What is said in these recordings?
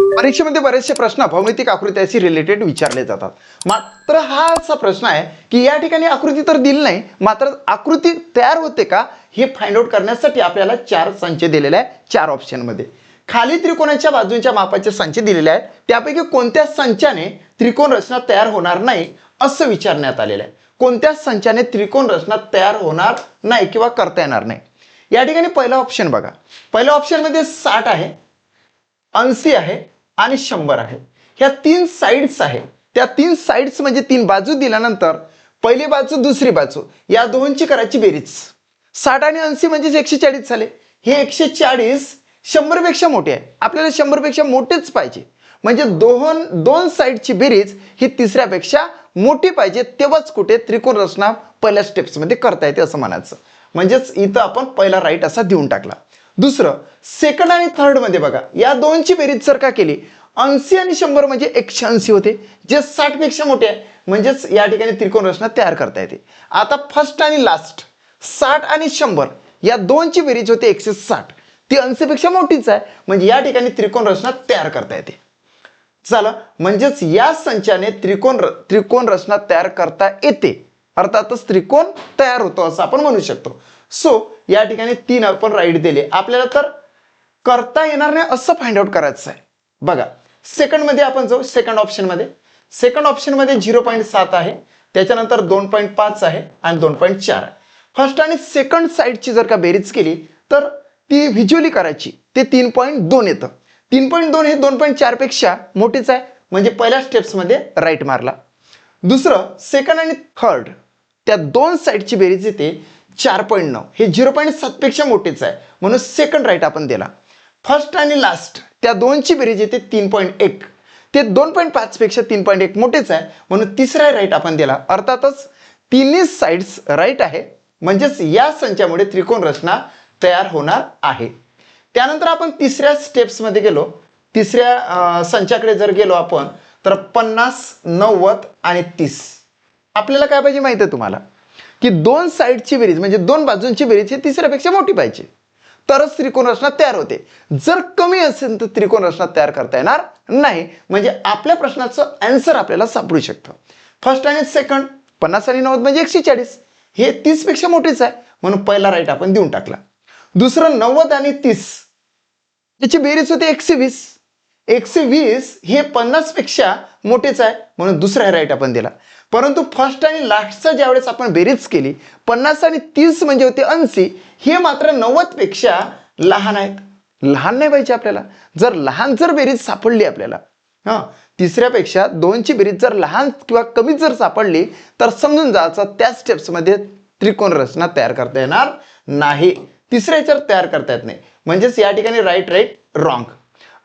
परीक्षेमध्ये बरेचसे प्रश्न भौमितिक आकृत्याशी रिलेटेड विचारले जातात. मात्र हा असा प्रश्न आहे की या ठिकाणी आकृती तर दिली नाही, मात्र आकृती तयार होते का हे फाइंड आउट करण्यासाठी आपल्याला 4 संच दिलेले आहे. 4 ऑप्शन मध्ये खाली त्रिकोणाच्या बाजूंच्या मापाचे संच दिलेले आहेत, त्यापैकी कोणत्या संचाने त्रिकोण रचना तयार होणार नाही असं विचारण्यात आलेलं आहे. कोणत्या संचाने त्रिकोण रचना तयार होणार नाही किंवा करता येणार नाही. या ठिकाणी पहिला ऑप्शन बघा. पहिल्या ऑप्शन मध्ये 60 आहे, 80 आहे आणि 100 आहे. ह्या 3 साइड्स आहे. त्या 3 साइड्स म्हणजे 3 बाजू दिल्यानंतर पहिली बाजू दुसरी बाजू या दोनची करायची बेरीज. 60 आणि 80 म्हणजे 140 झाले. हे 140 100 पेक्षा मोठे आहे. आपल्याला 100 पेक्षा मोठेच पाहिजे. म्हणजे दोन साइडची बेरीज ही तिसऱ्यापेक्षा मोठी पाहिजे, तेव्हाच कुठे त्रिकोण रचना पहिल्या स्टेप्स मध्ये करता येते असं म्हणायचं. म्हणजेच इथं आपण पहिला राईट असा देऊन टाकला. दुसरं सेकंड आणि थर्ड मध्ये बघा, या दोनची बेरीज जर का केली 80 आणि 100 म्हणजे 180 होते, जे 60 पेक्षा मोठे आहे. म्हणजेच या ठिकाणी त्रिकोण रचना तयार करता येते. आता फर्स्ट आणि लास्ट 60 आणि 100 या दोनची बेरीज होते 160, ती 80 पेक्षा मोठीच आहे. म्हणजे या ठिकाणी त्रिकोण रचना तयार करता येते. चला, म्हणजेच या संचाने त्रिकोण रचना तयार करता येते, अर्थातच त्रिकोण तयार होतो असं आपण म्हणू शकतो. सो या ठिकाणी 3 आपण राईट दिले. आपल्याला तर करता येणार नाही असं फाइंड आउट करायचं आहे. बघा सेकंड मध्ये आपण जाऊ. सेकंड ऑप्शन मध्ये 0.7 आहे, त्याच्यानंतर 2.5 आहे आणि 2.4 आहे. फर्स्ट आणि सेकंड साइडची जर का बेरीज केली तर ती व्हिज्युअली करायची, ते 3.2 येतं. 3.2 हे 2.4 पेक्षा मोठेच आहे, म्हणजे पहिल्या स्टेप्स मध्ये राईट मारला. दुसरं सेकंड आणि थर्ड त्या दोन साइडची बेरीज येते 4.9, हे 0.7 पेक्षा मोठेच आहे, म्हणून सेकंड राईट आपण दिला. फर्स्ट आणि लास्ट त्या दोनची बेरीज येते 3.1, ते 2.5 पेक्षा 3.1 मोठेच आहे, म्हणून तिसरा राईट आपण दिला. अर्थातच तिन्ही साइड्स राईट आहे, म्हणजेच या संचामुळे त्रिकोण रचना तयार होणार आहे. त्यानंतर आपण तिसऱ्या स्टेप्स मध्ये गेलो. तिसऱ्या संचाकडे जर गेलो आपण तर 50, 90 आणि 30. आपल्याला काय पाहिजे माहिती आहे तुम्हाला की दोन साइडची बेरीज म्हणजे दोन बाजूंची बेरीज ही तिसऱ्यापेक्षा मोठी पाहिजे, तरच त्रिकोण रचना तयार होते. जर कमी असेल तर त्रिकोण रचना तयार करता येणार नाही. म्हणजे आपल्या प्रश्नाचं आन्सर आपल्याला सापडू शकतं. फर्स्ट आणि सेकंड 50 आणि 90 म्हणजे 140, हे 30 पेक्षा मोठेच आहे, म्हणून पहिला राईट आपण देऊन टाकला. दुसरं 90 आणि 30 त्याची बेरीज होते 120. 120 हे 50 पेक्षा मोठेच आहे, म्हणून दुसरा राईट आपण दिला. परंतु फर्स्ट आणि लास्टचा ज्यावेळेस आपण बेरीज केली 50 आणि 30 म्हणजे होते 80, हे मात्र 90 पेक्षा लहान आहेत. लहान नाही पाहिजे आपल्याला. जर लहान बेरीज सापडली आपल्याला, तिसऱ्यापेक्षा दोनची बेरीज जर लहान किंवा कमी जर सापडली तर समजून जायचं त्या स्टेप्स मध्ये त्रिकोण रचना तयार करता येणार नाही, तिसऱ्या याच्यावर तयार करता येत नाही. म्हणजेच या ठिकाणी राईट रॉंग.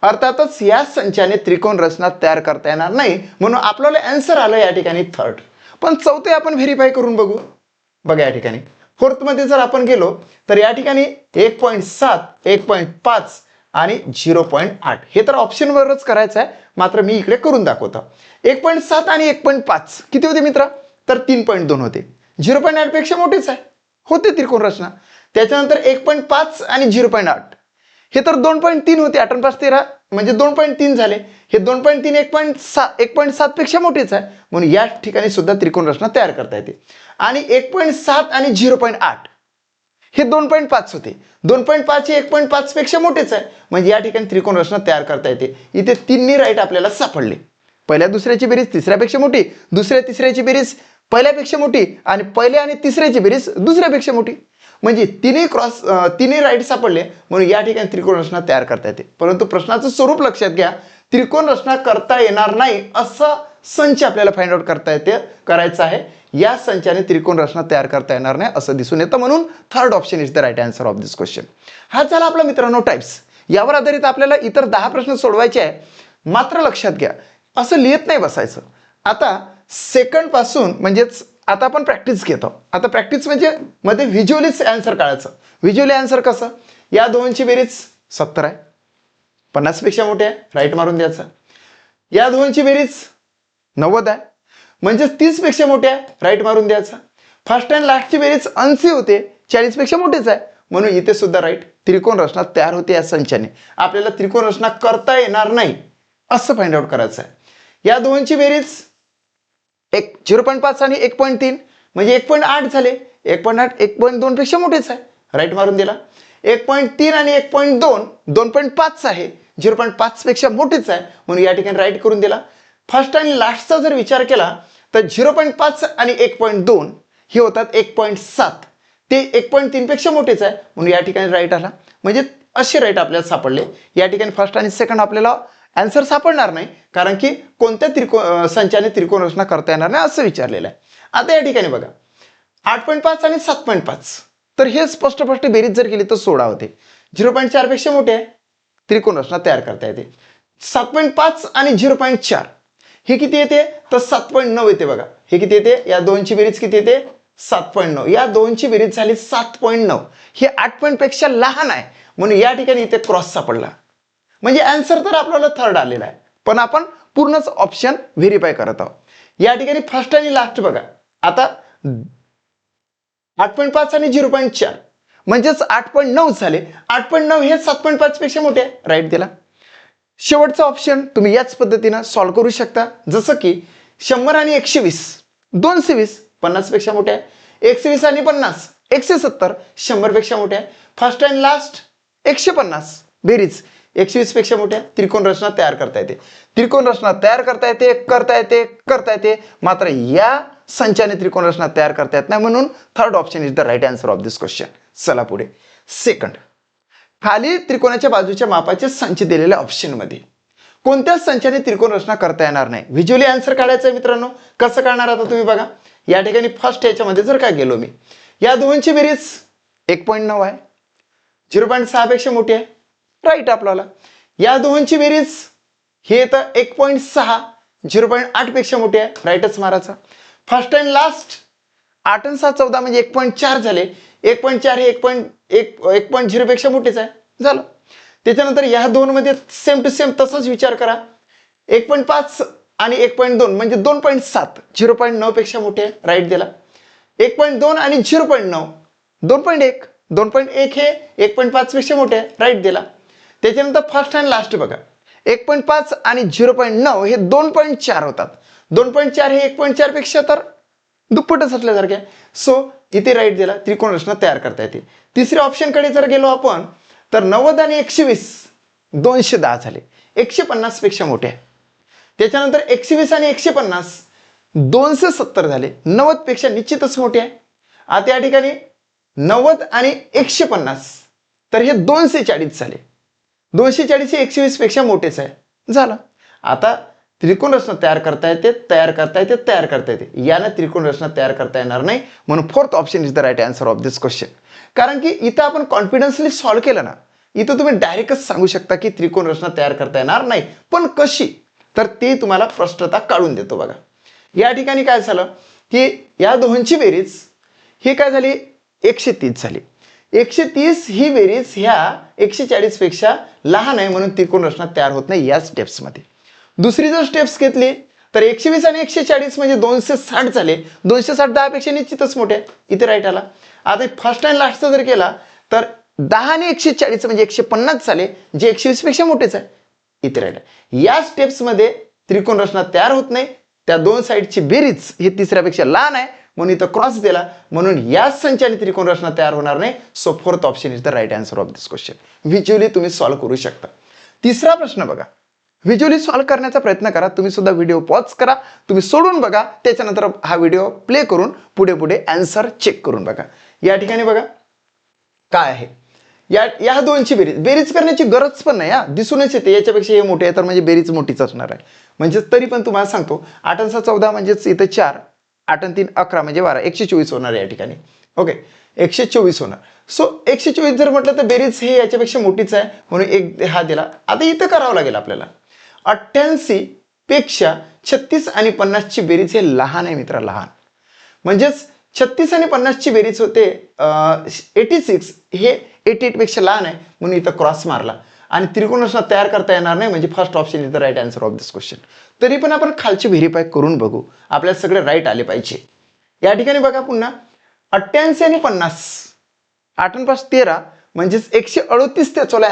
अर्थातच या संचाने त्रिकोण रचना तयार करता येणार नाही, म्हणून आपल्याला आन्सर आलं या ठिकाणी थर्ड. पण चौथे आपण व्हेरीफाय करून बघू. बघा या ठिकाणी फोर्थ मध्ये जर आपण गेलो तर या ठिकाणी 1.7, 1.5 आणि 0.8 हे तर ऑप्शनवरच करायचं आहे, मात्र मी इकडे करून दाखवतो. 1.7 आणि 1.5 किती होते मित्रा, तर 3.2 होते. 0.8 पेक्षा मोठेच आहे, होते त्रिकोण रचना. त्याच्यानंतर 1.5 आणि 0.8 हे तर 2.3 होते. 8 आणि 5 13 म्हणजे 2.3 झाले. हे 2.3 1.7 पेक्षा मोठेच आहे, म्हणून या ठिकाणी सुद्धा त्रिकोण रचना तयार करता येते. आणि 1.7 आणि 0.8 हे 2.5 होते. 2.5 हे 1.5 पेक्षा मोठेच आहे, म्हणजे या ठिकाणी त्रिकोण रचना तयार करता येते. इथे तिन्ही राईट आपल्याला सापडले. पहिल्या दुसऱ्याची बेरीज तिसऱ्यापेक्षा मोठी, दुसऱ्या तिसऱ्याची बेरीज पहिल्यापेक्षा मोठी आणि पहिल्या आणि तिसऱ्याची बेरीज दुसऱ्यापेक्षा मोठी, म्हणजे तिन्ही राईट सापडले, म्हणून या ठिकाणी त्रिकोण रचना तयार करता येते. परंतु प्रश्नाचं स्वरूप लक्षात घ्या, त्रिकोण रचना करता येणार नाही असा संच आपल्याला फाइंड आउट करायचा आहे. या संचाने त्रिकोण रचना तयार करता येणार नाही असं दिसून येतं, म्हणून third option is the right answer of this question. हा झाला आपला मित्रांनो टाइप्स. यावर आधारित आपल्याला इतर 10 प्रश्न सोडवायचे आहे. मात्र लक्षात घ्या, असं लिहित नाही बसायचं. आता सेकंड पासून म्हणजेच आता आपण प्रॅक्टिस घेतो. आता प्रॅक्टिस म्हणजे मध्ये व्हिज्युअलीच आन्सर काढायचं. व्हिज्युअली आन्सर कसं, या दोनची बेरीज 70 आहे, 50 पेक्षा मोठे आहे, राईट मारून द्यायचा. या दोनची बेरीज 90 आहे, म्हणजे 30 पेक्षा मोठे आहे, राईट मारून द्यायचा. फर्स्ट अँड लास्टची बेरीज 80 होते, 40 पेक्षा मोठेच आहे, म्हणून इथे सुद्धा राईट. त्रिकोण रचना तयार होते या संचाने. आपल्याला त्रिकोण रचना करता येणार नाही असं फाइंड आउट करायचं आहे। या दोनची बेरीज 0.5 आणि 1.3 म्हणजे 1.8 झाले। 1.8 1.2 पेक्षा मोठेच आहे, राईट मारून दिला। 1.3 आणि 1.2 2.5 आहे, 0.5 पेक्षा मोठेच आहे म्हणून या ठिकाणी राईट करून दिला। फर्स्ट आणि लास्टचा जर विचार केला तर 0.5 आणि 1.2 हे होतात 1.7, ते 1.3 पेक्षा मोठेच आहे म्हणून या ठिकाणी राईट आला। म्हणजे असे राईट आपल्याला सापडले। या ठिकाणी फर्स्ट आणि सेकंड आपल्याला आन्सर सापडणार नाही, कारण की कोणत्या संचाने त्रिकोण रचना करता येणार नाही असं विचारलेलं आहे। आता या ठिकाणी बघा 8.5 आणि 7.5, तर हे स्पष्ट बेरीज जर केली तर 16 होते। 0.4 पेक्षा मोठे आहे, त्रिकोण रचना तयार करता येते। 7.5 आणि 0.4 हे किती येते तर 7.9 येते बघा। हे किती येते, या दोनची बेरीज किती येते 7.9, या दोनची बेरीज झाली 7.9। हे 8 पेक्षा लहान आहे म्हणून या ठिकाणी इथे क्रॉस सापडला। म्हणजे आन्सर तर आपल्याला थर्ड आलेला आहे, पण आपण पूर्णच ऑप्शन व्हेरीफाय करत आहोत। या ठिकाणी फर्स्ट आणि लास्ट बघा, आता 8.5 आणि 0.4 म्हणजेच 8.9 झाले। 8.9 हे 7.5 पेक्षा मोठे आहे, राईट दिला। शेवटचा ऑप्शन तुम्ही याच पद्धतीने सॉल्व्ह करू शकता, जसं की 100 आणि 120 220 50 पेक्षा मोठे आहे। 120 आणि 50 170 100 पेक्षा मोठे आहे। फर्स्ट अँड लास्ट 150 बेरीज 120 पेक्षा मोठे आहे। त्रिकोण रचना तयार करता येते, त्रिकोण रचना तयार करता येते, मात्र या संचाने त्रिकोण रचना तयार करता येत नाही म्हणून third option is the right answer of this question. चला पुढे सेकंड, खाली त्रिकोणाच्या बाजूच्या मापाचे संच दिलेल्या ऑप्शन मध्ये कोणत्या संचाने त्रिकोण रचना करता येणार नाही। व्हिज्युअली आन्सर काढायचं आहे मित्रांनो, कसं काढणार आता तुम्ही बघा। या ठिकाणी फर्स्ट याच्यामध्ये जर काय गेलो मी, या दोनची बेरीज 1.9 आहे, 0.6 पेक्षा मोठी आहे, राईट आपल्याला। या दोनची बेरीज हे तर 1.6 0.8 पेक्षा मोठी आहे, राईटच मारायचा। फर्स्ट अँड लास्ट 8 आणि 6 14 म्हणजे 1.4 झाले। 1.4 हे 1.0 पेक्षा मोठेच आहे, झालं। त्याच्यानंतर या दोन मध्ये सेम टू सेम तसाच विचार करा। 1.5 आणि 1.2 म्हणजे 2.7 0.9 पेक्षा मोठे आहे, राईट दिला। 1.2 आणि 0.9 2.1 2.1 हे 1.5 पेक्षा मोठे आहे, राईट दिला। त्याच्यानंतर फर्स्ट अँड लास्ट बघा, 1.5 आणि 0.9 हे 2.4 होतात। 2.4 हे 1.4 पेक्षा तर दुप्पटच असल्यासारखे, सो इथे राईट दिला, त्रिकोण रचना तयार करता येते। तिसऱ्या ऑप्शन कडे जर गेलो आपण तर 90 आणि 120 210 झाले, 150 पेक्षा मोठे आहे। त्याच्यानंतर 120 आणि 150 270 झाले, 90 पेक्षा निश्चितच मोठे आहे। आता या ठिकाणी 90 आणि 150 तर हे 240 झाले, 240 हे 120 पेक्षा मोठेच आहे, झालं। आता त्रिकोण रचना तयार करता येते, याला त्रिकोण रचना तयार करता येणार नाही म्हणून fourth option is the right answer of this question. कारण की इथं आपण कॉन्फिडन्सली सॉल्व्ह केलं ना, इथं तुम्ही डायरेक्टच सांगू शकता की त्रिकोण रचना तयार करता येणार नाही, पण कशी तर ते तुम्हाला स्पष्टता काढून देतो बघा। या ठिकाणी काय झालं की या दोनची बेरीज ही काय झाली 130 झाली। 130 ही बेरीज ह्या 140 पेक्षा लहान आहे म्हणून त्रिकोण रचना तयार होत नाही या स्टेप्स मध्ये। दुसरी जर स्टेप्स घेतली तर 120 आणि 140 म्हणजे 260 झाले, 260 10 पेक्षा निश्चितच मोठे, इथे राईट आला। आता फर्स्ट अँड लास्टचा जर केला तर 10 आणि 140 म्हणजे 150 झाले, जे 120 पेक्षा मोठेच आहे, इथे राईट आहे। या स्टेप्स मध्ये त्रिकोण रचना तयार होत नाही, त्या दोन साइडची बेरीज ही तिसऱ्यापेक्षा लहान आहे म्हणून इथं क्रॉस दिला, म्हणून या संचाने त्रिकोण रचना तयार होणार नाही। So fourth option is the right answer of this question. Visually तुम्ही सॉल्व्ह करू शकता। तिसरा प्रश्न बघा, व्हिज्युअली सॉल्व्ह करण्याचा प्रयत्न करा, तुम्ही सुद्धा व्हिडिओ पॉज करा, तुम्ही सोडून बघा, त्याच्यानंतर हा व्हिडिओ प्ले करून पुढे आन्सर चेक करून बघा। या ठिकाणी बघा काय आहे, या दोनची बेरीज करण्याची गरज पण नाही, दिसूनच येते याच्यापेक्षा हे मोठे आहे तर म्हणजे बेरीज मोठीच असणार आहे। म्हणजे तरी पण तुम्हाला सांगतो 8 आणि 6 14 म्हणजेच इथे 4, 8 आणि 3 11 म्हणजे 12, 124 होणार या ठिकाणी। ओके 124 होणार। सो 124 जर म्हटलं तर बेरीज हे याच्यापेक्षा मोठीच आहे म्हणून एक हा दिला। आता इथं करावं लागेल आपल्याला 88 पेक्षा 36 आणि 50 ची बेरीज हे लहान आहे मित्रा, लहान। म्हणजेच 36 आणि 50 ची बेरीज होते 86, हे 88 पेक्षा लहान आहे म्हणून इथं क्रॉस मारला आणि त्रिकोण रचना तयार करता येणार नाही, म्हणजे first option is the right answer of this question. तरी पण आपण खालचे व्हेरीफाय करून बघू, आपल्याला सगळे राईट आले पाहिजे। या ठिकाणी बघा पुन्हा 88 आणि 50, 8 आणि 5 13 म्हणजेच 138 त्याचोला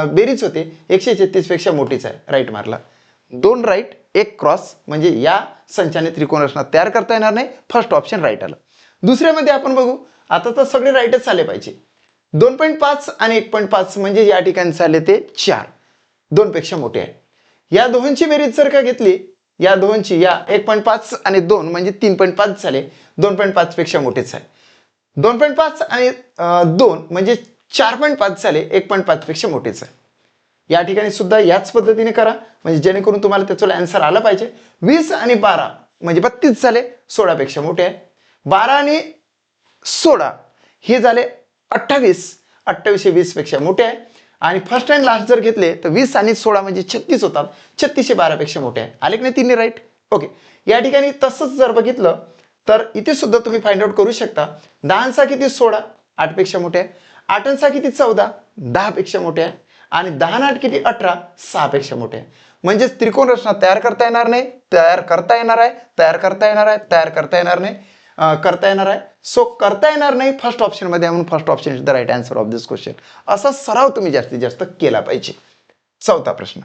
बेरीज होते 136 पेक्षा मोठीच आहे, राईट मारला। 2 राईट 1 क्रॉस, म्हणजे या संचाने त्रिकोण रचना तयार करता येणार नाही. फर्स्ट ऑप्शन राईट आलं. दुसऱ्यामध्ये आपण बघू, आता तर सगळे राईटच आले पाहिजे. 2.5 आणि 1.5 म्हणजे या ठिकाणी झाले ते 4, 2 पेक्षा मोठे आहे. या दोघांची बेरीज जर का घेतली, या दोघांची, या 1.5 आणि 2 म्हणजे 3.5 झाले, 2.5 पेक्षा मोठेच आहे. 2.5 आणि 2 म्हणजे 4.5 झाले, 1.5 पेक्षा मोठेच आहे. या ठिकाणी सुद्धा याच पद्धतीने करा, म्हणजे जेणेकरून तुम्हाला त्याचा आन्सर आला पाहिजे. 20 आणि 12 म्हणजे 32 झाले, 16 पेक्षा मोठे आहे. 12 आणि 16 हे झाले 28, 28 हे 20 पेक्षा मोठे आहे. आणि फर्स्ट अँड लास्ट जर घेतले तर 20 आणि 16 म्हणजे 36 होतात, 36 हे 12 पेक्षा मोठे आहे. आले की नाही तिन्ही राईट? ओके. या ठिकाणी तसंच जर बघितलं तर इथे सुद्धा तुम्ही फाइंड आउट करू शकता. 10 किती 16, 8 पेक्षा मोठे आहे. 8 किती 14, 10 पेक्षा मोठे आहे. आणि 10 किती 18, 6 पेक्षा मोठे आहे. म्हणजेच त्रिकोण रचना तयार करता येणार नाही, तयार करता येणार आहे, तयार करता येणार आहे, तयार करता येणार नाही, करता येणार आहे. सो करता येणार नाही फर्स्ट ऑप्शन मध्ये, म्हणून first option is the right answer of this question. असा सराव तुम्ही जास्तीत जास्त केला पाहिजे. चौथा प्रश्न,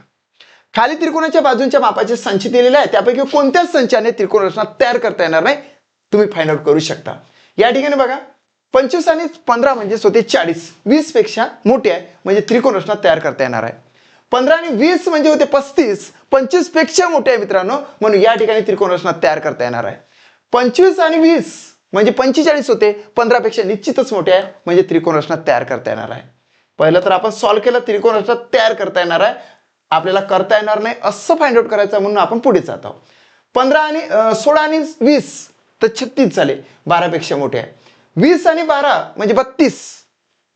खाली त्रिकोणाच्या बाजूंच्या मापाचे संच दिलेले आहे, त्यापैकी कोणत्याच संचाने त्रिकोण रचना तयार करता येणार नाही, तुम्ही फाइंड आउट करू शकता. या ठिकाणी बघा, 25 आणि 15 म्हणजे होते 40, 20 पेक्षा मोठे आहे, म्हणजे त्रिकोण रचना तयार करता येणार आहे. 15 आणि 20 म्हणजे होते 35, 25 पेक्षा मोठे आहे मित्रांनो, म्हणून या ठिकाणी त्रिकोण रचना तयार करता येणार आहे. 25 आणि 20 म्हणजे 45 होते, 15 पेक्षा निश्चितच मोठे आहे, म्हणजे त्रिकोण रचना तयार करता येणार आहे. पहिलं तर आपण सॉल्व्ह केलं, त्रिकोण रचना तयार करता येणार आहे, आपल्याला करता येणार नाही असं फाइंड आउट करायचं, म्हणून आपण पुढे जात आहोत. 16 आणि 20 तर 36 झाले, 12 पेक्षा मोठे आहे. 20 आणि 12 म्हणजे 32,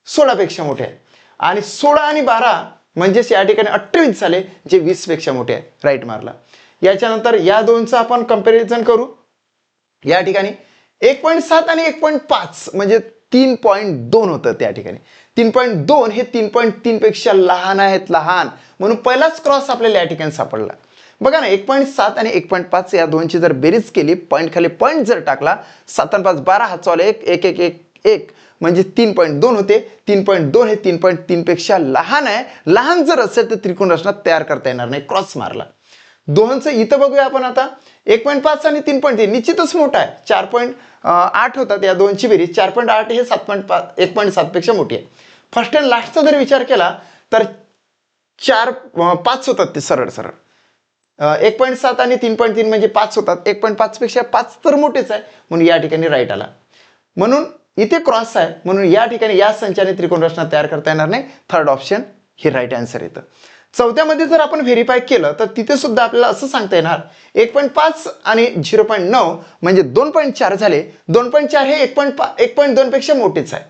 16 पेक्षा मोठे आहे. आणि 16 आणि 12 म्हणजेच या ठिकाणी 28 झाले, जे 20 पेक्षा मोठे आहे. राईट मारला. याच्यानंतर या दोनचं आपण कंपॅरिझन करू. या ठिकाणी 1.7 आणि 1.5 म्हणजे 3.2 होतं. त्या ठिकाणी 3.2 हे 3.3 पेक्षा लहान आहेत, लहान, म्हणून पहिलाच क्रॉस आपल्याला या ठिकाणी सापडला. बघा ना, 1.7 आणि 1.5 या दोनची जर बेरीज केली, पॉईंट खाली पॉईंट जर टाकला, 7 आणि 5 12, हात चालू 1 1 1 1 1 म्हणजे 3.2 होते. 3.2 हे 3.3 पेक्षा लहान आहे. लहान जर असेल तर त्रिकोण रचना तयार करता येणार नाही, क्रॉस मारला. दोनचं इथं बघूया आपण आता. 1.5 आणि 3.3 निश्चितच मोठा आहे. 4.8 होतात या दोनची बेरीज. 4.8 हे 1.7 पेक्षा मोठी आहे. फर्स्ट अँड लास्टचा जर विचार केला तर 5 होतात ते सरळ सरळ. 1.7 आणि 3.3 म्हणजे 5 होतात. 1.5 पेक्षा 5 तर मोठेच आहे, म्हणून या ठिकाणी राईट आला. म्हणून इथे क्रॉस आहे, म्हणून या ठिकाणी या संचाने त्रिकोण रचना तयार करता येणार नाही. थर्ड ऑप्शन हे राईट आन्सर येतं. चौथ्यामध्ये जर आपण व्हेरीफाय केलं तर तिथे सुद्धा आपल्याला असं सांगता येणार, 1.5 आणि 0.9 म्हणजे 2.4 झाले. 2.4 हे 1.2 पेक्षा मोठेच आहे.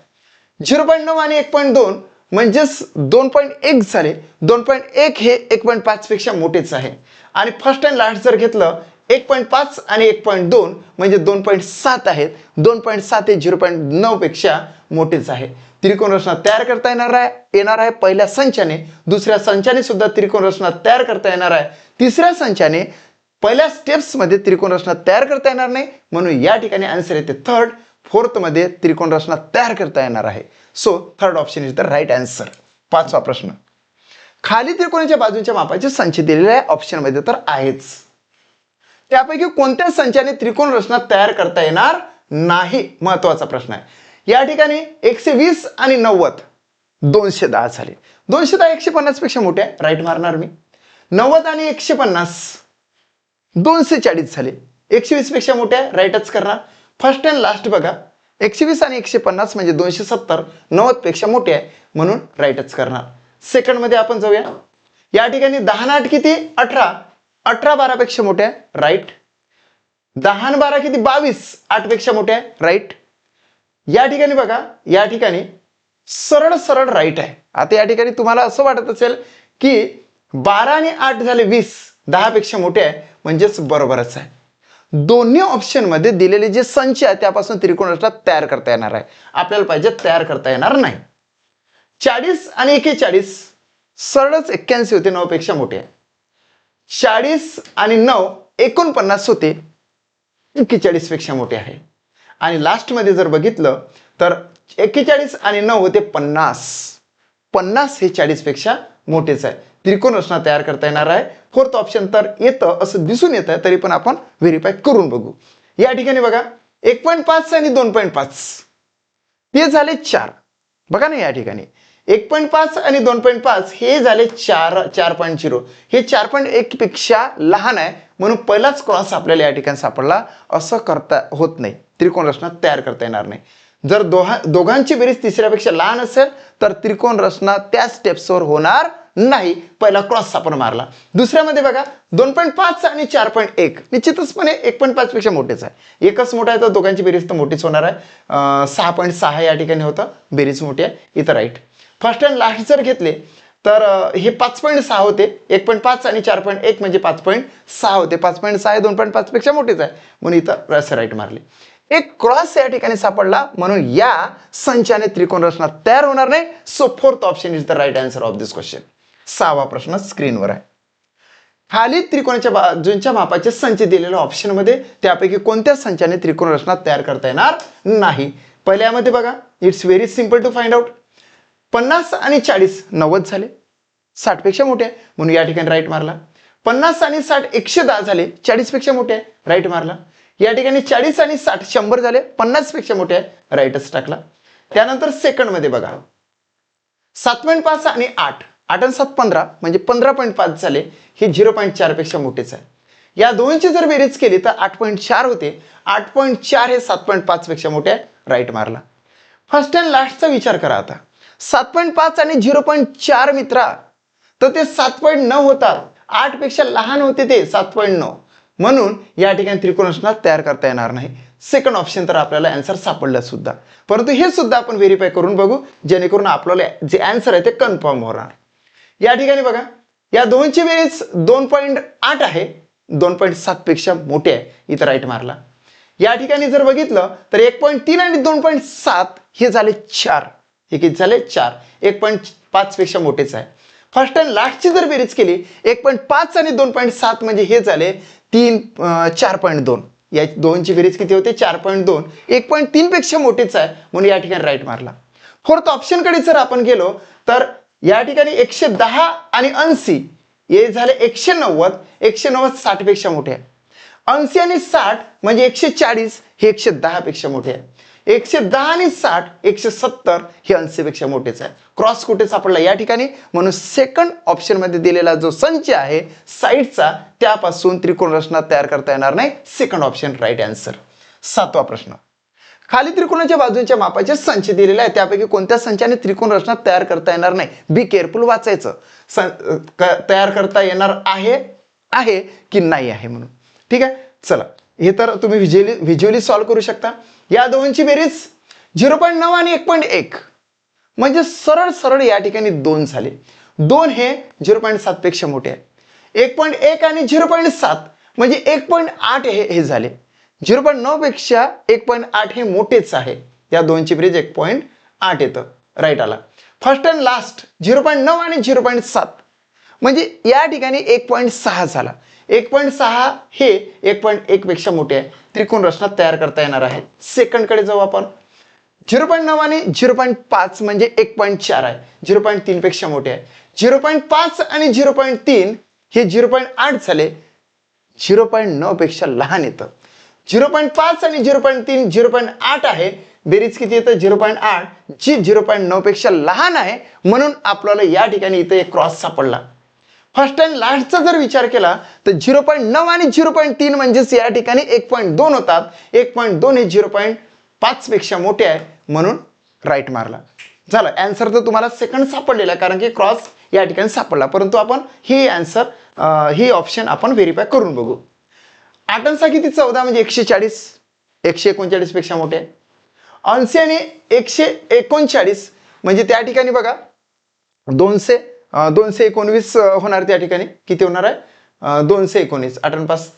0.9 आणि 1.2 म्हणजेच 2.1 झाले. 2.1 हे 1.5 पेक्षा मोठेच आहे. आणि फर्स्ट अँड लास्ट जर घेतलं, 1.5 आणि 1.2 म्हणजे 2.7 आहेत. 2.7 हे 0.9 पेक्षा मोठेच आहे. त्रिकोण रचना तयार करता येणार आहे पहिल्या संचाने. दुसऱ्या संचाने सुद्धा त्रिकोण रचना तयार करता येणार आहे. तिसऱ्या संचाने पहिल्या स्टेप्स मध्ये त्रिकोण रचना तयार करता येणार नाही, म्हणून या ठिकाणी आन्सर येते थर्ड. फोर्थ मध्ये त्रिकोण रचना तयार करता येणार आहे. So third option is the right answer. पाचवा प्रश्न, खाली त्रिकोणाच्या बाजूंच्या मापाचे संच दिलेले आहे ऑप्शन मध्ये तर आहेच, त्यापैकी कोणत्या संचाने त्रिकोण रचना तयार करता येणार नाही, महत्वाचा प्रश्न आहे. या ठिकाणी 120 आणि 90 210 झाले. 210 150 पेक्षा मोठे आहे, राईट मारणार मी. 90 आणि 150 240 झाले, 120 पेक्षा मोठे आहे, राईटच करणार. फर्स्ट अँड लास्ट बघा, 120 आणि 150 म्हणजे 270, 90 पेक्षा मोठे आहे, म्हणून राईटच करणार. सेकंड मध्ये आपण जाऊया. या ठिकाणी 10 आणि 8 किती 18, 18 12 पेक्षा मोठे आहे, राईट. 10 आणि 12 किती 22, 8 पेक्षा मोठे आहे, राईट. या ठिकाणी बघा, या ठिकाणी सरळ सरळ राईट आहे. आता या ठिकाणी तुम्हाला असं वाटत असेल की 12 आणि 8 झाले 20, 10 पेक्षा मोठे आहे, म्हणजेच बरोबरच आहे. दोन्ही ऑप्शन मध्ये दिलेले जे संच आहे त्यापासून त्रिकोण रचना तयार करता येणार आहे. आपल्याला पाहिजे तयार करता येणार नाही. 40 आणि 41 सरळच 81 होते, 9 पेक्षा मोठे आहे. 40 आणि 9 49 होते, 41 पेक्षा मोठे आहे. आणि लास्ट मध्ये जर बघितलं तर 41 आणि 9 होते 50, 50 हे 40 पेक्षा मोठेच आहे. त्रिकोण रचना तयार करता येणार आहे. फोर्थ ऑप्शन तर येतं असं दिसून येत आहे, तरी पण आपण व्हेरीफाय करून बघू. या ठिकाणी बघा 1.5 आणि 2.5 ते झाले 4. बघा ना या ठिकाणी 1.5 आणि 2.5 हे झाले 4.0. हे 4.1 पेक्षा लहान आहे, म्हणून पहिलाच क्रॉस आपल्याला या ठिकाणी सापडला. असं करता होत नाही, त्रिकोण रचना तयार करता येणार नाही. जर दोघांची बेरीज तिसऱ्यापेक्षा लहान असेल तर त्रिकोण रचना त्या स्टेप्सवर होणार नाही. पहिला क्रॉस आपण मारला. दुसऱ्यामध्ये बघा 2.5 आणि 4.1 निश्चितचपणे 1.5 पेक्षा मोठेच आहे. एकच मोठा आहे तर दोघांची बेरीज तर मोठीच होणार आहे. 6.6 या ठिकाणी होतं, बेरीज मोठी आहे इथं. राईट. फर्स्ट अँड लास्ट जर घेतले तर हे 5.6 होते. 1.5 आणि 4.1 म्हणजे 5.6 होते. 5.6 हे 2.5 पेक्षा मोठेच आहे, म्हणून इथं रस राईट मारली. एक क्रॉस या ठिकाणी सापडला, म्हणून या संचाने त्रिकोण रचना तयार होणार नाही. So fourth option is the right answer of this question. 6वा प्रश्न स्क्रीनवर आहे. खाली त्रिकोणाच्या बाजूंच्या मापाचे संच दिलेल्या ऑप्शन मध्ये त्यापैकी कोणत्या संचाने त्रिकोण रचना तयार करता येणार नाही? पहिल्यामध्ये बघा, it's very simple to find out. 50 आणि 40 90 झाले, 60 पेक्षा मोठे आहे, म्हणून या ठिकाणी राईट मारला. 50 आणि 60 110 झाले, 40 पेक्षा मोठे आहे, राईट मारला. या ठिकाणी 40 आणि 60 100 झाले, 50 पेक्षा मोठे आहे, राईटच टाकला. त्यानंतर सेकंड मध्ये बघा 7.5 आणि 8 आणि 7 15 म्हणजे 15.5 झाले, हे 0.4 पेक्षा मोठेच आहे. या दोनची जर बेरीज केली तर 8.4 होते. 8.4 हे 7.5 पेक्षा मोठे आहे, राईट मारला. फर्स्ट अँड लास्टचा विचार करा आता. 7.5 आणि 0.4 मित्रा, तर ते 7.9 होतात. 8 पेक्षा लहान होते ते 7.9, म्हणून या ठिकाणी त्रिकोण रचना तयार करता येणार नाही. सेकंड ऑप्शन तर आपल्याला आन्सर सापडलं सुद्धा, परंतु हे सुद्धा आपण व्हेरीफाय करून बघू, जेणेकरून आपल्याला जे आन्सर आहे ते कन्फर्म होणार. या ठिकाणी बघा, या दोनची बेरीज 2.8 आहे, 2.7 पेक्षा मोठे आहे, इथं राईट मारला. या ठिकाणी जर बघितलं तर 1.3 आणि 2.7 हे झाले 4, हे किती झाले 4, 1.5 पेक्षा मोठेच आहे. फर्स्ट अँड लास्टची जर बेरीज केली 1.5 आणि 2.7 म्हणजे हे झाले 4.2. या दोनची बेरीज किती होते 4.2, 1.3 पेक्षा मोठेच आहे, म्हणून या ठिकाणी राईट मारला. फोर्थ ऑप्शन कडे जर आपण गेलो तर या ठिकाणी 110 आणि 80 हे झाले 190, 190 60 पेक्षा मोठे आहे. 80 आणि 60 म्हणजे 140 हे 110 पेक्षा मोठे आहे. 110 आणि 60 170 हे 80 पेक्षा मोठेच आहे. क्रॉस कुठे सापडला या ठिकाणी, म्हणून सेकंड ऑप्शन मध्ये दिलेला जो संच आहे साईडचा, त्यापासून त्रिकोण रचना तयार करता येणार नाही. Second option right answer. 7वा प्रश्न. खाली त्रिकोणाच्या बाजूंच्या मापाचे संच दिलेले आहे, त्यापैकी कोणत्या संचाने त्रिकोण रचना तयार करता येणार नाही? बी केअरफुल वाचायचं. तयार करता येणार आहे की नाही आहे म्हणून. ठीक आहे, चला हे तर तुम्ही व्हिज्युअली सॉल्व्ह करू शकता. या दोनची बेरीज 0.9 आणि 1.1 म्हणजे सरळ सरळ या ठिकाणी 2 झाले. 2 हे 0.7 पेक्षा मोठे आहे. 1.1 आणि 0.7 म्हणजे 1.8 हे झाले. 0.9 पेक्षा 1.8 हे मोठेच आहे. या दोनची बेरीज 1.8 येतं, राईट आला. फर्स्ट अँड लास्ट 0.9 आणि 0.7 म्हणजे या ठिकाणी 1.6 झाला. 1.6 हे 1.1 पेक्षा मोठे आहे, त्रिकोण रचना तयार करता येणार आहे. सेकंड कडे जाऊ आपण. 0.9 आणि 0.5 म्हणजे 1.4 आहे, 0.3 पेक्षा मोठे आहे. 0.5 आणि 0.3 हे 0.8 झाले, 0.9 पेक्षा लहान येतं. 0.5 आणि 0.3 0.8 आहे, बेरीज किती येतं 0.8, जी 0.9 पेक्षा लहान आहे, म्हणून आपल्याला या ठिकाणी इथे एक क्रॉस सापडला. फर्स्ट अँड लास्टचा जर विचार केला तर 0.9 आणि 0.3 म्हणजेच या ठिकाणी 1.2 होतात. 1.2 हे 0.5 पेक्षा मोठे आहे, म्हणून राईट मारला. झालं, आन्सर तर तुम्हाला सेकंड सापडलेला आहे, कारण की क्रॉस या ठिकाणी सापडला, परंतु आपण ही ऑप्शन आपण व्हेरीफाय करून बघू. 8 आणि किती 14 म्हणजे 140, 139 पेक्षा मोठे आहे. 80 आणि 139 म्हणजे त्या ठिकाणी बघा 219 होणार. त्या ठिकाणी किती होणार आहे 219. 8 आणि 5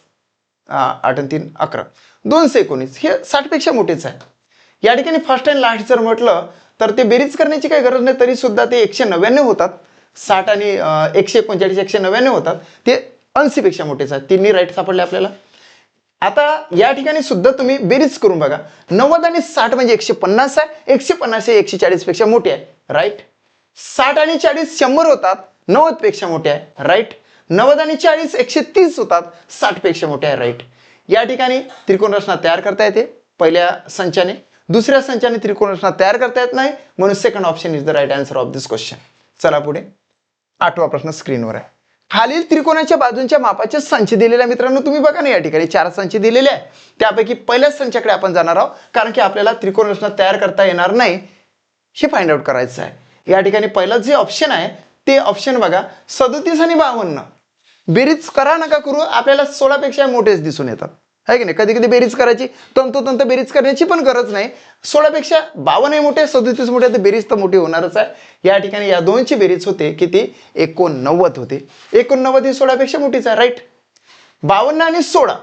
8 आणि 3 11, 219 हे 60 पेक्षा मोठेच आहे. या ठिकाणी फर्स्ट अँड लास्ट जर म्हटलं तर ते बेरीज करण्याची काही गरज नाही, तरी सुद्धा ते 199 होतात. 60 आणि 139 199 होतात, ते 80 पेक्षा मोठेच आहेत. तिन्ही राईट सापडले आपल्याला. आता या ठिकाणी सुद्धा तुम्ही बेरीज करून बघा. 90 आणि 60 म्हणजे 150 आहे, 150 हे 140 पेक्षा मोठे आहे, राईट. 60 आणि 40 100 होतात, 90 पेक्षा मोठे आहे, राईट. 90 आणि 40 130 होतात, 60 पेक्षा मोठे आहे, राईट. या ठिकाणी त्रिकोण रचना तयार करता येते पहिल्या संचाने, दुसऱ्या संचाने त्रिकोण रचना तयार करता येत नाही, म्हणून second option is the right answer of this question. चला पुढे 8वा प्रश्न स्क्रीनवर आहे. खालील त्रिकोणाच्या बाजूंच्या मापाचे संच दिलेले आहे. मित्रांनो तुम्ही बघा ना, या ठिकाणी 4 संच दिलेले आहे, त्यापैकी पहिल्याच संचाकडे आपण जाणार आहोत, कारण की आपल्याला त्रिकोण रचना तयार करता येणार नाही हे फाइंड आउट करायचं आहे. या ठिकाणी पहिलं जे ऑप्शन आहे ते ऑप्शन बघा, 37 आणि 52. बेरीज करा नका करू, आपल्याला 16 पेक्षा मोठेच दिसून येतात, आहे की नाही. कधी कधी बेरीज करायची, तंतोतंत बेरीज करण्याची पण गरज नाही. 16 पेक्षा 52 मोठे, 37 मोठे, तर बेरीज तर मोठी होणारच आहे. या ठिकाणी या दोनची बेरीज होते किती, 89 होते. 89 ही 16 पेक्षा मोठीच आहे, राईट. 52 आणि 16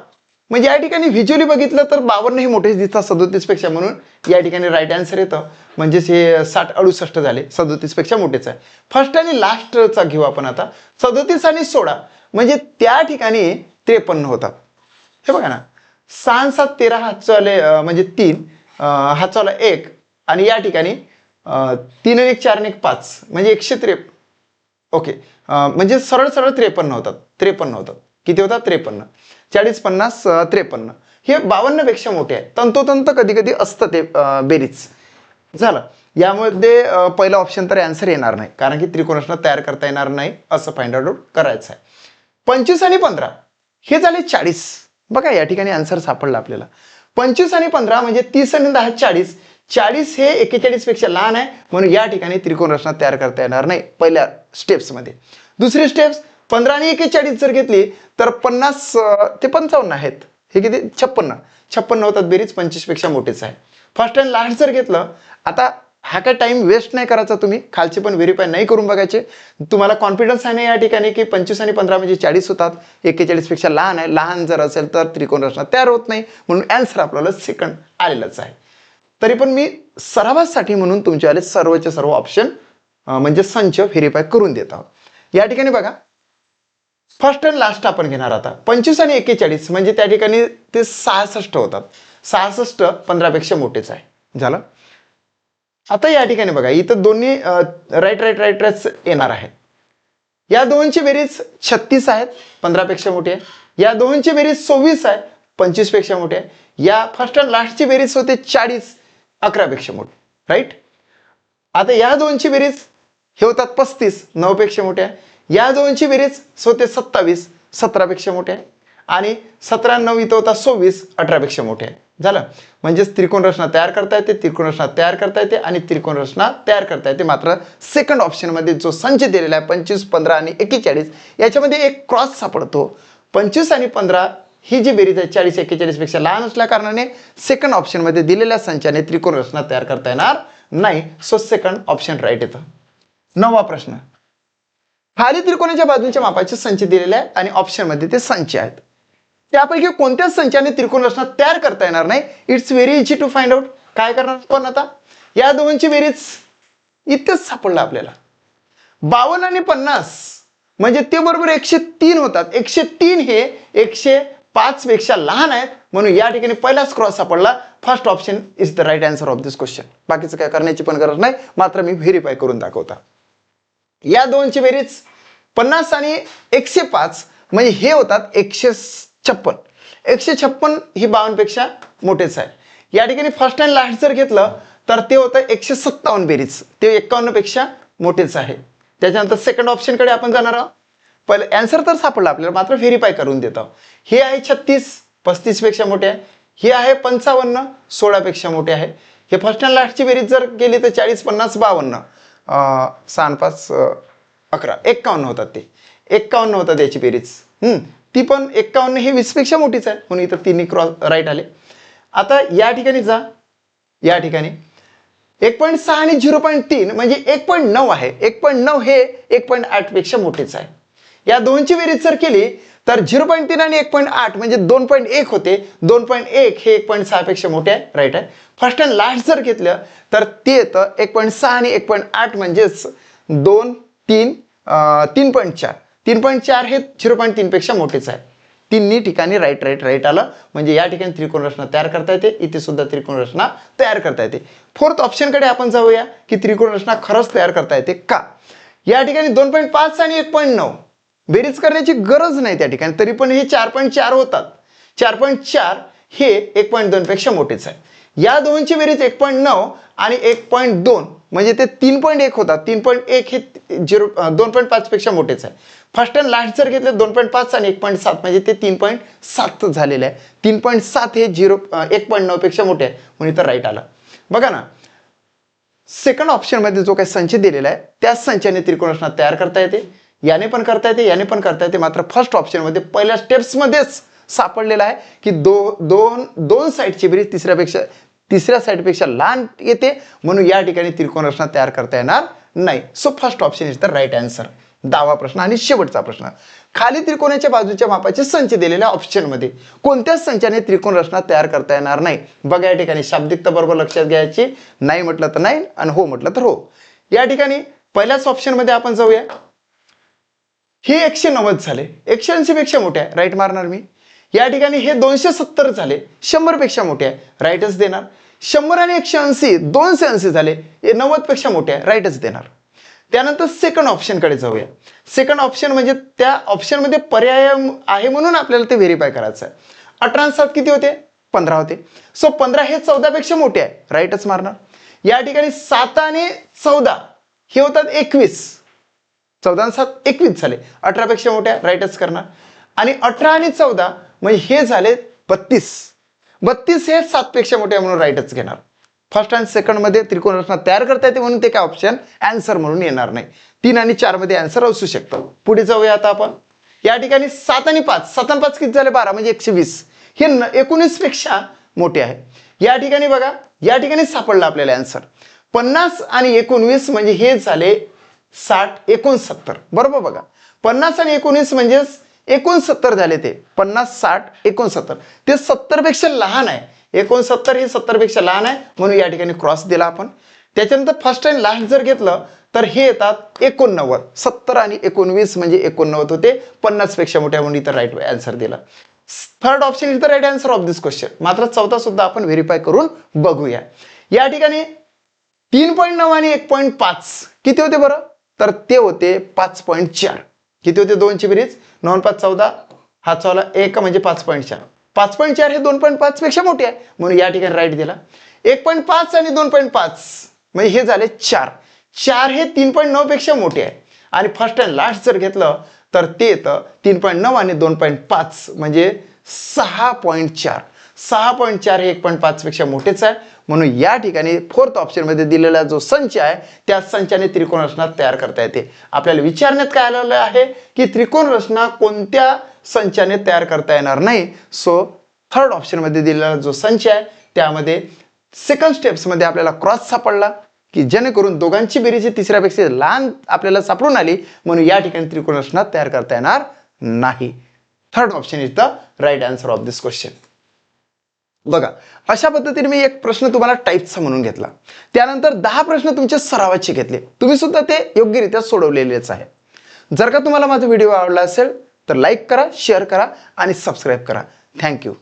म्हणजे या ठिकाणी व्हिज्युअली बघितलं तर 52 ही मोठेच दिसतात 37 पेक्षा, म्हणून या ठिकाणी राईट आन्सर येतं. म्हणजेच हे 60-68 झाले, 37 पेक्षा मोठेच आहे. फर्स्ट आणि लास्टचा घेऊ आपण आता. 37 आणि 16 म्हणजे त्या ठिकाणी 53 होतात. हे बघा ना, 6 7 13 हातचा आले म्हणजे 3 हातचा आला 1 आणि या ठिकाणी 3 आणि 1 4 आणि 1 5 म्हणजे 153. ओके, म्हणजे सरळ सरळ 53 होतात. 53 होतात. किती होतात? 53. 40 50 53 हे 52 पेक्षा मोठे आहे. तंतोतंत कधी कधी असतं ते बेरीज झालं. यामध्ये पहिला ऑप्शन तर आन्सर येणार नाही, कारण की त्रिकोण रचना तयार करता येणार नाही असं फाइंड आउट करायचं आहे. 25 आणि 15 हे झाले 40. बघा या ठिकाणी आन्सर सापडला आपल्याला. 25 आणि 15 म्हणजे 30 आणि 10 40. 40 हे 41 पेक्षा लहान आहे, म्हणून या ठिकाणी त्रिकोण रचना तयार करता येणार नाही पहिल्या स्टेप्समध्ये. दुसरी स्टेप्स 15 आणि 41 जर घेतली तर 50 ते 55 आहेत. हे किती? 56 होतात. बेरीज 25 पेक्षा मोठेच आहे. फर्स्ट अँड लास्ट जर घेतलं, आता हा काय टाइम वेस्ट नाही करायचा, तुम्ही खालचे पण व्हेरीफाय नाही करून बघायचे. तुम्हाला कॉन्फिडन्स आहे ना या ठिकाणी की 25 आणि 15 म्हणजे 40 होतात, 41 पेक्षा लहान आहे. लहान जर असेल तर त्रिकोण रचना तयार होत नाही, म्हणून आन्सर आपल्याला सेकंड आलेलंच आहे. तरी पण मी सरावासाठी म्हणून तुमच्यावाले सर्वचे सर्व ऑप्शन म्हणजे संच व्हेरीफाय करून देत आहोत. या ठिकाणी बघा, फर्स्ट अँड लास्ट आपण घेणार आता. 25 आणि 41 म्हणजे त्या ठिकाणी ते 66 होतात. 66 15 पेक्षा मोठेच आहे. झालं. आता या ठिकाणी बघा, इथं दोन्ही राईट येणार आहेत. या दोनची बेरीज 36 आहेत, 15 पेक्षा मोठी आहे. या दोनची बेरीज 26 आहे, 25 पेक्षा मोठी आहे. या फर्स्ट अँड लास्टची बेरीज होते 40, 11 पेक्षा मोठी, राईट. आता या दोनची बेरीज हे होतात 35, 9 पेक्षा मोठे आहे. या दोनची बेरीज होते 27, 17 पेक्षा मोठे आहे. आणि 17 9 इथं होता 26, 18 पेक्षा मोठे आहे. झालं. म्हणजेच त्रिकोण रचना तयार करता येते, त्रिकोण रचना तयार करता येते आणि त्रिकोण रचना तयार करता येते. मात्र सेकंड ऑप्शन मध्ये जो संच दिलेला आहे 25, 15 आणि 41 याच्यामध्ये एक क्रॉस सापडतो. 25 आणि 15 ही जी बेरीज आहे 40 41 पेक्षा लहान असल्या कारणाने सेकंड ऑप्शन मध्ये दिलेल्या संचाने त्रिकोण रचना तयार करता येणार नाही. सो सेकंड ऑप्शन राईट येतं. 9वा प्रश्न. खाली त्रिकोणाच्या बाजूंच्या मापाचे संच दिलेले आहे आणि ऑप्शन मध्ये ते संच आहेत. त्यापैकी कोणत्याच संचाने त्रिकोण रचना तयार करता येणार नाही. It's very easy to find out. काय करणार पण आता, या दोनची बेरीज इथेच सापडलं आपल्याला. 52 आणि 50 म्हणजे ते बरोबर 103 होतात. 103 हे 105 पेक्षा लहान आहेत, म्हणून या ठिकाणी पहिलाच क्रॉस सापडला. First option is the right answer of this question. बाकीचं काय करण्याची पण गरज नाही, मात्र मी व्हेरीफाय करून दाखवता. या दोनची बेरीज 50 आणि 105 म्हणजे हे होतात 156. 156 ही 52 पेक्षा मोठेच आहे. या ठिकाणी फर्स्ट अँड लास्ट जर घेतलं तर ते होतं 157 बेरीज, ते 51 पेक्षा मोठेच आहे. त्याच्यानंतर सेकंड ऑप्शन कडे आपण जाणार आहोत. पहिले आन्सर तर सापडला आपल्याला, मात्र व्हेरीफाय करून देतो. हे आहे 36, 35 पेक्षा मोठे आहे. हे आहे 55, 16 पेक्षा मोठे आहे. हे फर्स्ट अँड लास्टची बेरीज जर केली तर 40 50 52 6 5 11 51 होतात. ते 51 होतात याची बेरीज. ती पण 51 ही 20 पेक्षा मोठीच आहे, म्हणून इथं तिन्ही क्रॉस राईट आले. आता या ठिकाणी जा. या ठिकाणी 1.6 आणि 0.3 म्हणजे 1.9 आहे. 1.9 हे 1.8 पेक्षा मोठेच आहे. या दोनची बेरीज जर केली तर 0.3 आणि 1.8 म्हणजे 2.1 होते. 2.1 हे 1.6 पेक्षा मोठे आहे, राईट आहे. फर्स्ट अँड लास्ट जर घेतलं तर ते येतं 1.6 आणि 1.8 म्हणजेच 2 3 3.4. 3.4 हे 0.3 पेक्षा मोठेच आहे. तिन्ही ठिकाणी राईट आलं. म्हणजे या ठिकाणी त्रिकोण रचना तयार करता येते, इथे सुद्धा त्रिकोण रचना तयार करता येते. फोर्थ ऑप्शन कडे आपण जाऊया की त्रिकोण रचना खरंच तयार करता येते का. या ठिकाणी 2.5 आणि 1.9 बेरीज करण्याची गरज नाही त्या ठिकाणी, तरी पण हे 4.4 होतात. 4.4 हे 1.2 पेक्षा मोठेच आहे. या दोनची बेरीज 1.9 आणि 1.2 म्हणजे ते 3.1 होतात. 3.1 हे 2.5 पेक्षा मोठेच आहे. फर्स्ट अँड लास्ट जर घेतले 2.5 आणि 1.7 म्हणजे ते 3.7 झालेले आहे. 3.7 हे 1.9 पेक्षा मोठे आहे म्हणून इथं राईट आला. बघा ना, सेकंड ऑप्शन मध्ये जो काही संच दिलेला आहे त्याच संचाने त्रिकोण रचना तयार करता येते. याने पण करता येते, याने पण करता येते. मात्र फर्स्ट ऑप्शन मध्ये पहिल्या स्टेप्स मध्येच सापडलेला आहे की दोन साईडची बेरीज तिसऱ्या साईडपेक्षा लहान येते म्हणून या ठिकाणी त्रिकोण रचना तयार करता येणार नाही. So first option is the right answer. 10वा प्रश्न आणि शेवटचा प्रश्न. खाली त्रिकोणाच्या बाजूच्या मापाचे संच दिलेल्या ऑप्शन मध्ये कोणत्याच संचाने त्रिकोण रचना तयार करता येणार नाही. बघा या ठिकाणी शाब्दिकता बरोबर लक्षात घ्यायची. नाही म्हटलं तर नाही आणि हो म्हटलं तर हो. या ठिकाणी पहिल्याच ऑप्शन मध्ये आपण जाऊया. हे 190 झाले, 180 पेक्षा मोठे आहे, राईट मारणार मी. या ठिकाणी हे 270 झाले, 100 पेक्षा मोठे आहे, राईटच देणार. 100 आणि 180 280 झाले, हे 90 पेक्षा मोठे आहे, राईटच देणार. त्यानंतर सेकंड ऑप्शन कडे जाऊया. सेकंड ऑप्शन म्हणजे त्या ऑप्शन मध्ये पर्याय आहे म्हणून आपल्याला ते व्हेरीफाय करायचं आहे. 18 आणि 7 किती होते? 15 होते. सो 15 हे 14 पेक्षा मोठे आहे, राईटच मारणार. या ठिकाणी 7 आणि 14 हे होतात 21. 14 आणि 7 21 झाले, 18 पेक्षा मोठे आहे, राईटच करणार. आणि 18 आणि 14 म्हणजे हे झाले 32. 32 हे 7 पेक्षा मोठे आहे म्हणून राईटच घेणार. फर्स्ट आणि सेकंड मध्ये त्रिकोण रचना तयार करता येते म्हणून ते काय ऑप्शन आन्सर म्हणून येणार नाही. 3 आणि 4 मध्ये आन्सर असू शकतं. पुढे जाऊया आता आपण. या ठिकाणी 7 आणि 5, 7 आणि 5 किती झाले? 12 म्हणजे 120. हे 19 पेक्षा मोठे आहे. या ठिकाणी बघा, या ठिकाणी सापडलं आपल्याला आन्सर. 50 आणि 19 म्हणजे हे झाले 60, 69. बरोबर बघा, 50 आणि 19 म्हणजे 69 झाले. ते 50, 60, 69 ते 70 पेक्षा लहान आहे. 69 हे 70 पेक्षा लहान आहे म्हणून या ठिकाणी क्रॉस दिला आपण. त्याच्यानंतर फर्स्ट आणि लास्ट जर घेतलं तर हे येतात 89. 70 आणि 19 म्हणजे 89 होते, 50 पेक्षा मोठ्या म्हणून इथं राईट आन्सर दिला. Third option is the right answer of this question. मात्र चौथा सुद्धा आपण व्हेरीफाय करून बघूया. या ठिकाणी 3.9 आणि 1.5 किती होते बरं? तर ते होते 5.4. किती होते दोनची बेरीज? 9 5 14, हा चौला 1 म्हणजे 5.4. 5.4 हे 2.5 पेक्षा मोठे आहे म्हणून या ठिकाणी राईट दिला. 1.5 आणि 2.5 म्हणजे हे झाले 4. 4 हे 3.9 पेक्षा मोठे आहे आणि फर्स्ट अँड लास्ट जर घेतलं तर ते येतं 3.9 आणि 2.5 म्हणजे 6.4. 6.4 हे 1.5 पेक्षा मोठेच आहे म्हणून या ठिकाणी फोर्थ ऑप्शन मध्ये दिलेला जो संच आहे त्या संचाने त्रिकोण रचना तयार करता येते. आपल्याला विचारण्यात काय आलेलं आहे की त्रिकोण रचना कोणत्या संचाने तयार करता येणार नाही. सो थर्ड ऑप्शन मध्ये दिलेला जो संच आहे त्यामध्ये सेकंड स्टेप्स मध्ये आपल्याला क्रॉस सापडला की जेणेकरून दोघांची बेरीज तिसऱ्यापेक्षा लहान आपल्याला सापडून आली म्हणून या ठिकाणी त्रिकोण रचना तयार करता येणार नाही. Third option is the right answer of this question. बघा, अशा पद्धतीने मी एक प्रश्न तुम्हाला टाईपचा म्हणून घेतला. त्यानंतर 10 प्रश्न तुमच्या सरावाचे घेतले. तुम्ही सुद्धा ते योग्यरित्या सोडवलेलेच आहे. जर का तुम्हाला माझा व्हिडिओ आवडला असेल तर लाईक करा, शेअर करा आणि सबस्क्राईब करा. थँक्यू.